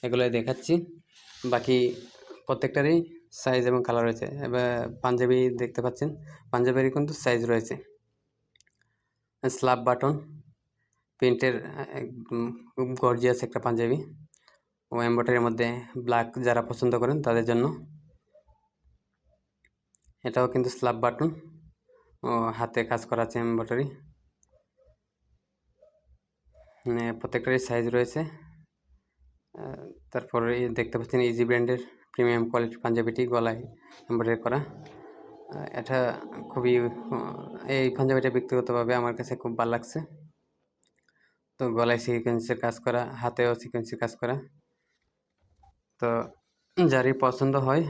এগুলোই দেখাচ্ছি। বাকি প্রত্যেকটারই সাইজ এবং কালার রয়েছে। এবার পাঞ্জাবি দেখতে পাচ্ছেন, পাঞ্জাবিরই কিন্তু সাইজ রয়েছে। স্ল্যাব বাটন প্রিন্টের একদম খুব গর্জিয়াস একটা পাঞ্জাবি ও এমব্রয়ডারির মধ্যে ব্ল্যাক যারা পছন্দ করেন তাদের জন্য। এটাও কিন্তু স্ল্যাব বাটন ও হাতে কাজ করা আছে এমব্রয়ডারি। প্রত্যেকটারই সাইজ রয়েছে। তারপরে দেখতে পাচ্ছেন ইজি ব্র্যান্ডের প্রিমিয়াম কোয়ালিটির পাঞ্জাবিটি গলায় এমব্রয়ডারি করা। এটা খুবই এই পাঞ্জাবিটা ব্যক্তিগতভাবে আমার কাছে খুব ভালো লাগছে। তো গলায় সিকোয়েন্সের কাজ করা, হাতেও সিকোয়েন্সের কাজ করা। তো যারই পছন্দ হয়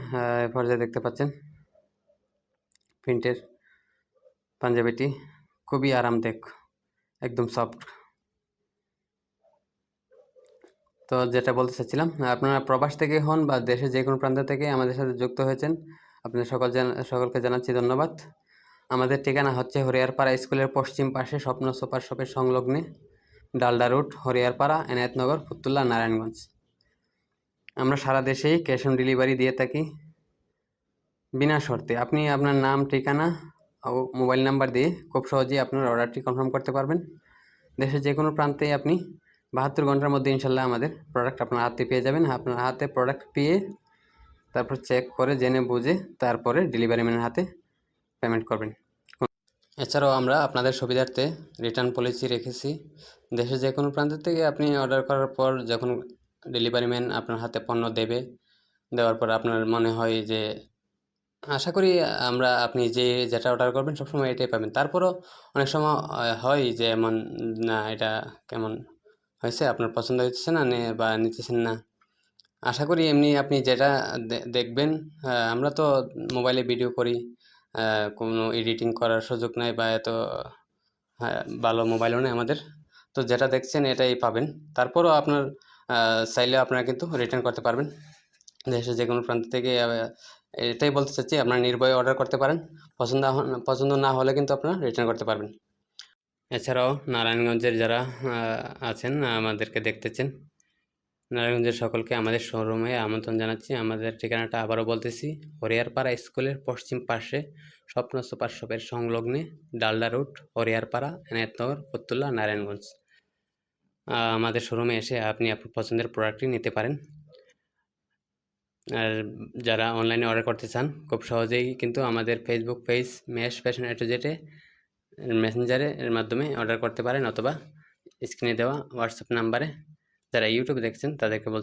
এ পর্যায়ে দেখতে পাচ্ছেন প্রিন্টের পাঞ্জাবিটি খুবই আরামদায়ক, একদম সফট। তো যেটা বলতে চাচ্ছিলাম, আপনারা প্রবাস থেকে হন বা দেশের যে কোনো প্রান্ত থেকে আমাদের সাথে যুক্ত হয়েছেন, আপনাদের সকলকে জানাচ্ছি ধন্যবাদ। আমাদের ঠিকানা হচ্ছে হরিয়ারপাড়া স্কুলের পশ্চিম পাশে স্বপ্ন সুপার শপের সংলগ্নে, ডালডা রুট, হরিয়ারপাড়া, এনায়েতনগর, ফতুল্লা, নারায়ণগঞ্জ। আমরা সারা দেশেই ক্যাশ অন ডেলিভারি দিয়ে থাকি বিনা শর্তে। আপনি আপনার নাম, ঠিকানা ও মোবাইল নাম্বার দিয়ে খুব সহজেই আপনার অর্ডারটি কনফার্ম করতে পারবেন। দেশের যে কোনো প্রান্তেই আপনি 72 ঘন্টার মধ্যে ইনশাল্লাহ আমাদের প্রোডাক্ট আপনার হাতে পেয়ে যাবেন। আপনার হাতে প্রোডাক্ট পেয়ে তারপর চেক করে জেনে বুঝে তারপরে ডেলিভারি ম্যানের হাতে পেমেন্ট করবেন। এছাড়াও আমরা আপনাদের সুবিধার্থে রিটার্ন পলিসি রেখেছি। দেশের যে কোনো প্রান্ত থেকে আপনি অর্ডার করার পর যখন ডেলিভারি ম্যান আপনার হাতে পণ্য দেওয়ার পর আপনার মনে হয় যে আশা করি আপনি যেটা অর্ডার করবেন সবসময় এটাই পাবেন। তারপরও অনেক সময় হয় যে এমন, না এটা কেমন হয়েছে, আপনার পছন্দ হচ্ছে না বা নিতেছেন না। আশা করি এমনি আপনি যেটা দেখবেন, আমরা তো মোবাইলে ভিডিও করি, কোনো এডিটিং করার সুযোগ নাই বা এত ভালো মোবাইলও নেই আমাদের। তো যেটা দেখছেন এটাই পাবেন। তারপরও আপনার চাইলে আপনারা কিন্তু রিটার্ন করতে পারবেন দেশের যে কোনো প্রান্ত থেকে। এটাই বলতে চাচ্ছি, আপনারা নির্ভয়ে অর্ডার করতে পারেন। পছন্দ না হলে কিন্তু আপনারা রিটার্ন করতে পারবেন। এছাড়াও নারায়ণগঞ্জের যারা আছেন আমাদেরকে দেখতেছেন, নারায়ণগঞ্জের সকলকে আমাদের শোরুমে আমন্ত্রণ জানাচ্ছি। আমাদের ঠিকানাটা আবারও বলতেছি, হরিয়ারপাড়া স্কুলের পশ্চিম পাশে স্বপ্ন সুপার শপের সংলগ্নে, ডালডা রুট, হরিয়ারপাড়া, এনায়েতনগর, ফতুল্লা, নারায়ণগঞ্জ। আমাদের শোরুমে এসে আপনি আপনার পছন্দের প্রোডাক্টটি নিতে পারেন। আর যারা অনলাইনে অর্ডার করতে চান খুব সহজেই কিন্তু আমাদের Facebook page mesh fashion A to Z মেসেঞ্জারের মাধ্যমে অর্ডার করতে পারেন, অথবা স্ক্রিনে দেওয়া হোয়াটসঅ্যাপ নাম্বারে। যারা ইউটিউবে দেখছেন তাদেরকে বলছি